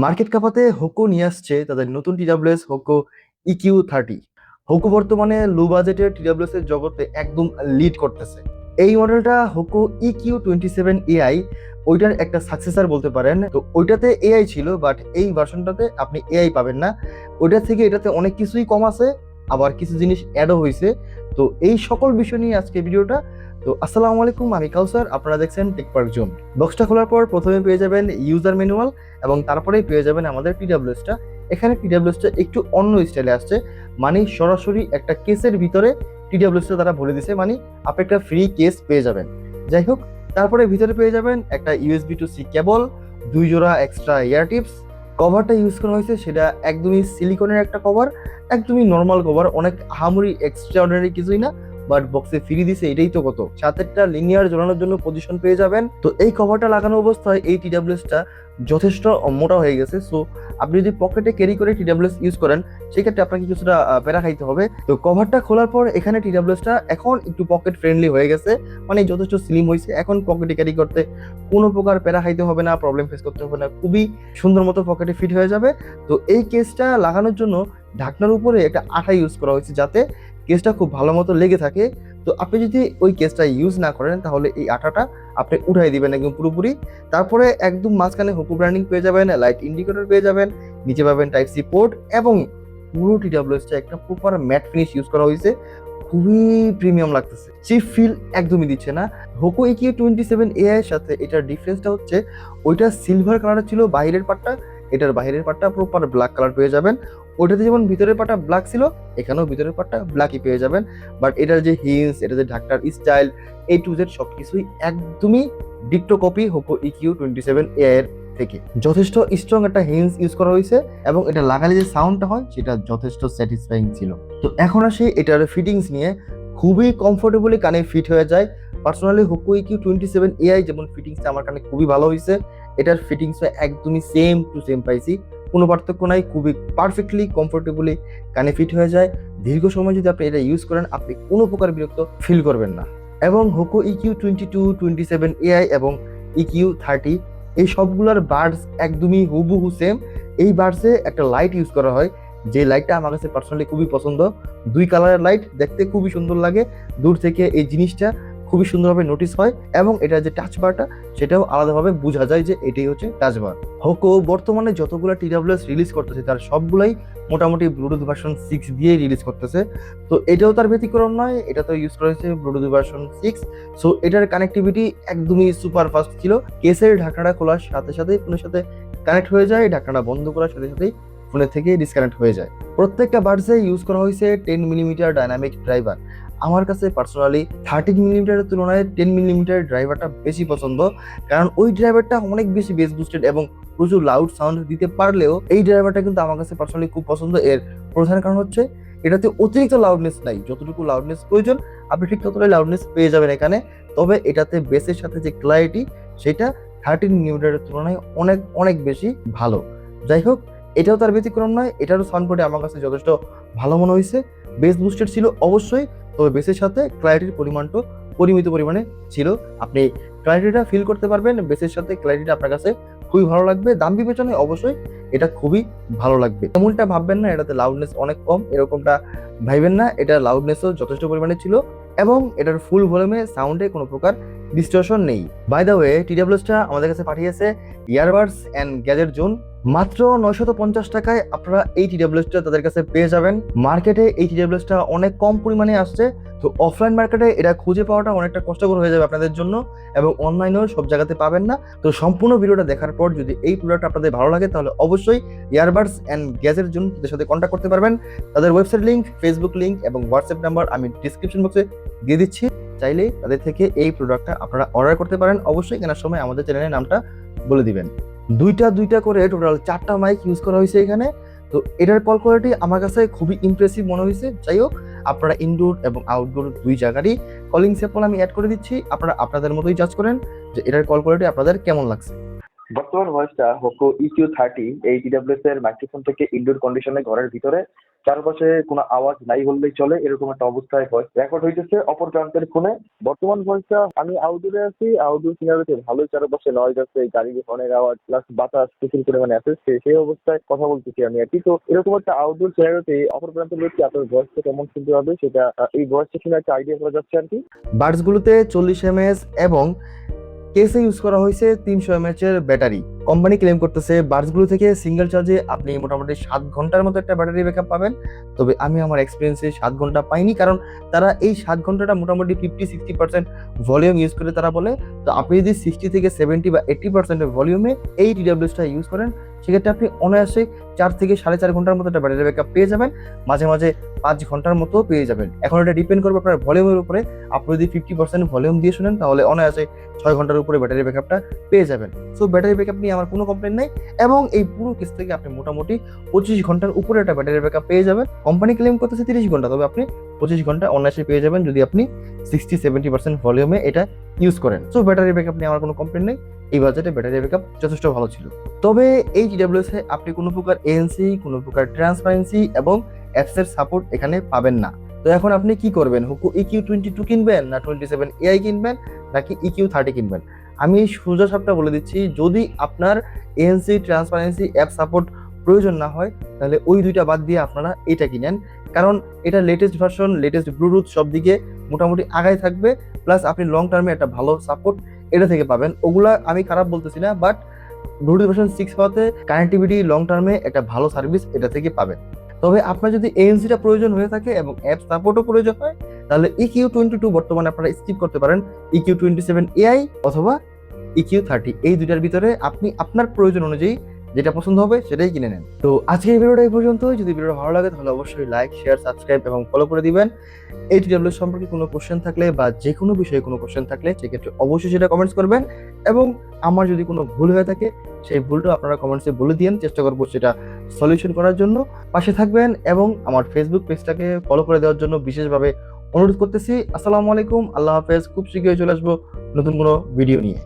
Market কাঁপাতে Hoco নিয়ে আসছে তাদের নতুন টিডাব্লিউএস হোকো EQ30। হোকো বর্তমানে লো বাজেটের টিডাব্লিউএস এর জগতে একদম লিড করতেছে। এই মডেলটা হোকো EQ27 AI, ওইটার একটা সাকসেসর বলতে পারেন। তো ওইটাতে এআই ছিল, বাট এই ভার্সনটাতে আপনি এআই পাবেন না। ওইটা থেকে এটাতে অনেক কিছুই কম আছে, আবার কিছু জিনিস অ্যাডও হয়েছে। তো এই সকল বিষয় নিয়ে আজকে ভিডিওটা। তো আসসালামু আলাইকুম, আমি কাউসার, আপনারা দেখছেন টেকপার্ক জোন। বক্সটা খোলার পর প্রথমে পেয়ে যাবেন ইউজার ম্যানুয়াল এবং তারপরেই পেয়ে যাবেন আমাদের টিডাব্লিউএসটা। এখানে টিডাব্লিউএসটা একটু অন্য স্টাইলে আসছে, মানে সরাসরি একটা কেসের ভিতরে টিডাব্লিউএসটা তারা বলে দিছে, মানে আপনি একটা ফ্রি কেস পেয়ে যাবেন। যাই হোক, তারপরে ভিতরে পেয়ে যাবেন একটা USB to C কেবল, 2 জোড়া এক্সট্রা ইয়ার টিপস। কভারটা ইউজ করা হয়েছে সেটা একদমই সিলিকনের একটা কভার, একদমই নর্মাল কভার, অনেক আহামরি এক্সট্রা অর্ডিনারি কিছুই না। বাট বক্সে ফ্রি দিছে, এটাই তো কত। সাথে একটা লিনিয়ার ঝোলানোর জন্য পজিশন পেয়ে যাবেন। তো এই কভারটা লাগানো অবস্থায় এই টিডাব্লিউএসটা যথেষ্ট মোটা হয়ে গেছে। সো আপনি যদি পকেটে ক্যারি করে টিডাব্লিউএস ইউজ করেন, সেক্ষেত্রে আপনাকে কিছুটা প্যারা খাইতে হবে। তো কভারটা খোলার পর এখানে টিডাব্লিউএসটা এখন একটু পকেট ফ্রেন্ডলি হয়ে গেছে, মানে যথেষ্ট স্লিম হয়েছে। এখন পকেটে ক্যারি করতে কোনো প্রকার প্যারা খাইতে হবে না, প্রবলেম ফেস করতে হবে না, খুবই সুন্দর মতো পকেটে ফিট হয়ে যাবে। তো এই কেসটা লাগানোর জন্য ঢাকনার উপরে একটা আঠা ইউজ করা হয়েছে, যাতে কেসটা খুব ভালো মতো লেগে থাকে। তো আপনি যদি ওই কেসটা ইউজ না করেন, তাহলে এই আঠাটা আপনি উঠাই দিবেন একদম পুরোপুরি। তারপরে একদম মাঝখানে হোকো ব্র্যান্ডিং পেয়ে যাবেন, লাইট ইন্ডিকেটর পেয়ে যাবেন, নিচে পাবেন টাইপ-সি পোর্ট, এবং পুরো টিডাব্লিউএসটা একটা প্রপার ম্যাট ফিনিশ ইউজ করা হয়েছে। খুবই প্রিমিয়াম লাগতেছে, চিপ ফিল একদমই দিচ্ছে না। হোকো EQ27 AI এর সাথে এটার ডিফারেন্সটা হচ্ছে, ওইটা সিলভার কালার ছিল বাইরের পার্টটা, এটার বাইরের পার্টটা প্রপার ব্ল্যাক কালার পেয়ে যাবেন। ওইটাতে যেমন ভিতরের পার্টটা ব্ল্যাক ছিল, এখানেও ভিতরের পার্টটা ব্ল্যাকই পেয়ে যাবেন। বাট এটার যে হিন্স, এটা যে ঢাকটার স্টাইল, A to Z সবকিছুই একদমই ডিক্টো কপি হোকো EQ27 AI এর থেকে। যথেষ্ট স্ট্রং একটা হিন্স ইউজ করা হয়েছে, এবং এটা লাগালে যে সাউন্ডটা হয় সেটা যথেষ্ট স্যাটিসফাইং ছিল। তো এখন আসি এটার ফিটিংস নিয়ে। খুবই কমফোর্টেবলি কানে ফিট হয়ে যায়। পার্সোনালি হোকো EQ27 AI যেমন ফিটিংসটা আমার কানে খুবই ভালো হয়েছে, এটার ফিটিংসটা একদমই সেম টু সেম পাইছি, কোনো পার্থক্য নাই। খুবই পারফেক্টলি কমফোর্টেবলি কানে ফিট হয়ে যায়। দীর্ঘ সময় যদি আপনি এটা ইউজ করেন, আপনি কোনো প্রকার বিরক্ত ফিল করবেন না। এবং হোকো EQ22, 27 AI এবং EQ30 এই সবগুলোর বাডস একদমই হুবহু সেম। এই বাডসে একটা লাইট ইউজ করা হয়, যে লাইটটা আমার কাছে পার্সোনালি খুবই পছন্দ। 2 কালারের লাইট, দেখতে খুবই সুন্দর লাগে। দূর থেকে এই জিনিসটা খুবই সুন্দরভাবে নোটিস হয়, এবং এটা যে টাচ বারটা সেটাও আলাদাভাবে বোঝা যায় যে এটাই হচ্ছে টাচ বার। হোকো বর্তমানে যতগুলো টিডাব্লিউএস রিলিজ করতেছে, তার সবগুলাই মোটামুটি ব্লুটুথ ভার্সন 6 দিয়ে রিলিজ করতেছে। তো এটাও তার ব্যতিক্রম নয়, এটা তো ইউজ করা হয়েছে ব্লুটুথ ভার্সন 6। সো এটার কানেক্টিভিটি একদমই সুপার ফাস্ট ছিল। কেসের ঢাকনাটা খোলার সাথে সাথেই ফোনের সাথে কানেক্ট হয়ে যায়, ঢাকনাটা বন্ধ করার সাথে সাথেই ফোনের থেকে ডিসকানেক্ট হয়ে যায়। প্রত্যেকটা বাডসে ইউজ করা হয়েছে 10 মিলিমিটার ডাইনামিক ড্রাইভার। আমার কাছে পার্সোনালি 13 মিলিমিটারের তুলনায় 10 মিলিমিটার ড্রাইভারটা বেশি পছন্দ, কারণ ওই ড্রাইভারটা অনেক বেশি বেস বুস্টেড এবং প্রচুর লাউড সাউন্ড দিতে পারলেও এই ড্রাইভারটা কিন্তু আমার কাছে পার্সোনালি খুব পছন্দ। এর প্রধান কারণ হচ্ছে এটাতে অতিরিক্ত লাউডনেস নাই, যতটুকু লাউডনেস প্রয়োজন আপনি ঠিক ততটাই লাউডনেস পেয়ে যাবেন এখানে। তবে এটাতে বেসের সাথে যে ক্লারিটি, সেটা 13 মিলিমিটারের তুলনায় অনেক অনেক বেশি ভালো। যাই হোক, এটাও তার ব্যতিক্রম নয়, এটারও সাউন্ড কোয়ালিটি আমার কাছে যথেষ্ট ভালো মনে হয়েছে। বেস বুস্টেড ছিল অবশ্যই, তবে বেসের সাথে ক্লারিটির পরিমাণটা পরিমিত পরিমাণে ছিল। আপনি ক্লারিটিটা ফিল করতে পারবেন, বেসের সাথে ক্লারিটিটা আপনার কাছে খুবই ভালো লাগবে। দাম বিবেচনায় অবশ্যই এটা খুবই ভালো লাগবে। এমনটা ভাববেন না এটাতে লাউডনেস অনেক কম, এরকমটা ভাইবেন না। এটা লাউডনেসও যথেষ্ট পরিমাণে ছিল, এবং এটার ফুল ভলিউমে সাউন্ডে কোনো প্রকার ডিস্টরশন নেই। বাই দ্য ওয়ে, টিডাব্লিউএসটা আমাদের কাছে পাঠিয়েছে ইয়ারবাডস অ্যান্ড গ্যাজেট জোন। মাত্র 950 টাকায় আপনারা এই টিডাব্লিউএসটা তাদের কাছে পেয়ে যাবেন। মার্কেটে এই টিডাব্লিউএসটা অনেক কম পরিমাণে আসছে, তো অফলাইন মার্কেটে এটা খুঁজে পাওয়াটা অনেকটা কষ্টকর হয়ে যাবে আপনাদের জন্য, এবং অনলাইনেও সব জায়গাতে পাবেন না। তো সম্পূর্ণ ভিডিওটা দেখার পর যদি এই প্রোডাক্ট আপনাদের ভালো লাগে, তাহলে অবশ্যই ইয়ারবাডস অ্যান্ড গ্যাজেট জোন তাদের সাথে কন্ট্যাক্ট করতে পারবেন। তাদের ওয়েবসাইট লিঙ্ক, ফেসবুক লিঙ্ক এবং হোয়াটসঅ্যাপ নাম্বার আমি ডিসক্রিপশন বক্সে দিয়ে দিচ্ছি। চাইলে তাদের থেকে এই প্রোডাক্টটা আপনারা অর্ডার করতে পারেন। অবশ্যই কেনার সময় আমাদের চ্যানেলের নামটা বলে দিবেন। দুইটা করে টোটাল 4টা মাইক ইউজ করা হয়েছে এখানে। তো এটার কল কোয়ালিটি আমার কাছে খুবই ইমপ্রেসিভ মনে হয়েছে। যাই হোক, আপনারা ইনডোর এবং আউটডোর দুই জায়গারই কলিং স্যাম্পল আমি অ্যাড করে দিচ্ছি, আপনারা আপনাদের মতোই জাজ করেন যে এটার কল কোয়ালিটি আপনাদের কেমন লাগছে। বর্তমান ভয়েসটা হোকো EQ30 এই TWS এর মাইক্রোফোন থেকে ইনডোর কন্ডিশনে ঘরের ভিতরে চারপাশে কোনো আওয়াজ নাই বললেই চলে এরকম একটা অবস্থায় ভয়েস রেকর্ড হইতেছে অপর প্রান্তের ফোনে। বর্তমান ভয়েসটা আমি আউটডোরে আছি, আউটডোর সিনারিতে ভালোই চারপাশে নয়েজ আছে, গাড়ির হর্নের আওয়াজ প্লাস বাতাস প্রচুর পরিমাণে আছে, সেই অবস্থায় কথা বলতেছি আমি আর কি। তো এরকম একটা আউটডোর সিনারিতে অপর প্রান্তের ব্যক্তি আপনার ভয়েসটা কেমন শুনতে হবে সেটা এই ভয়েসটা শুনে একটা আইডিয়া করা যাচ্ছে আর কি। বাডসগুলোতে 40 mAh এবং কেসে ইউজ করা হয়েছে 300 mAh এর ব্যাটারি। কোম্পানি ক্লেম করতেছে বাডসগুলো থেকে সিঙ্গেল চার্জে আপনি মোটামুটি 7 ঘন্টার মতো একটা ব্যাটারি ব্যাকআপ পাবেন। তবে আমি আমার এক্সপিরিয়েন্সে 7 ঘন্টা পাইনি, কারণ তারা এই 7 ঘন্টাটা মোটামুটি 50-60% ভলিউম ইউজ করে তারা বলে। তো আপনি যদি 60 থেকে 70 বা 80% ভলিউমে এই TWS-টা ইউজ করেন, সেক্ষেত্রে আপনি অনায়াসে 4 থেকে 4.5 ঘন্টার মতো একটা ব্যাটারি ব্যাকআপ পেয়ে যাবেন, মাঝে মাঝে 5 ঘন্টার মতো পেয়ে যাবেন। এখন এটা ডিপেন্ড করবে আপনার ভলিউমের উপরে। আপনি যদি 50% ভলিউম দিয়ে শুনেন তাহলে অনায়াসে 6 ঘন্টার উপরে ব্যাটারি ব্যাকআপটা পেয়ে যাবেন। সো ব্যাটারি ব্যাকআপ নিয়ে আমার কোনো কমপ্লেন নাই, এবং এই পুরো কেস থেকে আপনি মোটামুটি 25 ঘন্টার উপরে একটা ব্যাটারি ব্যাকআপ পেয়ে যাবেন। কোম্পানি ক্লেম করতেছে 30 ঘন্টা, তবে আপনি 25 ঘন্টা অনায়াসে পেয়ে যাবেন যদি আপনি 60-70% ভলিউমে এটা ইউজ করেন। সো ব্যাটারি ব্যাকআপ নিয়ে আমার কোনো কমপ্লেন নেই, এই বাজেটে ব্যাটারি ব্যাকআপ যথেষ্ট ভালো ছিল। তবে এই TWS এ আপনি কোনো প্রকার ANC, কোনো প্রকার ট্রান্সপারেন্সি এবং অ্যাপসের সাপোর্ট এখানে পাবেন না। তো এখন আপনি কি করবেন? হোকো EQ22 কিনবেন, না 27 AI কিনবেন, নাকি EQ30 কিনবেন? আমি সোজা সাপটা বলে দিচ্ছি, যদি আপনার ANC, ট্রান্সপারেন্সি, অ্যাপ সাপোর্ট প্রয়োজন না হয় তাহলে ওই দুইটা বাদ দিয়ে আপনারা এটা কিনেন, কারণ এটা লেটেস্ট ভার্সন, লেটেস্ট ব্লুটুথ সব দিকে মোটামুটি আগায় থাকবে, প্লাস আপনি লং টার্মে একটা ভালো সাপোর্ট এটা থেকে পাবেন। ওগুলা আমি খারাপ বলতেছি না, বাট ব্লুটুথ ভার্সন 6 হওয়াতে কানেক্টিভিটি লং টার্মে একটা ভালো সার্ভিস এটা থেকে পাবেন। তবে আপনার যদি এএনসিটা প্রয়োজন হয়ে থাকে এবং অ্যাপ সাপোর্টও প্রয়োজন হয়, তাহলে EQ22 বর্তমানে আপনারা স্কিপ করতে পারেন। EQ27 AI অথবা EQ30 এই দুইটার ভিতরে আপনি আপনার প্রয়োজন অনুযায়ী যেটা পছন্দ হবে সেটাই কিনে নেন। তো আজকে এই ভিডিওটা এই পর্যন্তই। যদি ভিডিওটা ভালো লাগে তাহলে অবশ্যই লাইক, শেয়ার, সাবস্ক্রাইব এবং ফলো করে দিবেন। এই TWS সম্পর্কে কোনো কোশ্চেন থাকলে বা যে কোনো বিষয়ে কোনো কোশ্চেন থাকলে সেক্ষেত্রে অবশ্যই সেটা কমেন্টস করবেন, এবং আমার যদি কোনো ভুল হয়ে থাকে সেই ভুলটা আপনারা কমেন্টসে বলে দিন, চেষ্টা করবো সেটা সলিউশন করার জন্য। পাশে থাকবেন এবং আমার ফেসবুক পেজটাকে ফলো করে দেওয়ার জন্য বিশেষভাবে অনুরোধ করতেছি। আসসালামু আলাইকুম, আল্লাহ হাফেজ। খুব শীঘ্রই চলে আসবো নতুন কোনো ভিডিও নিয়ে।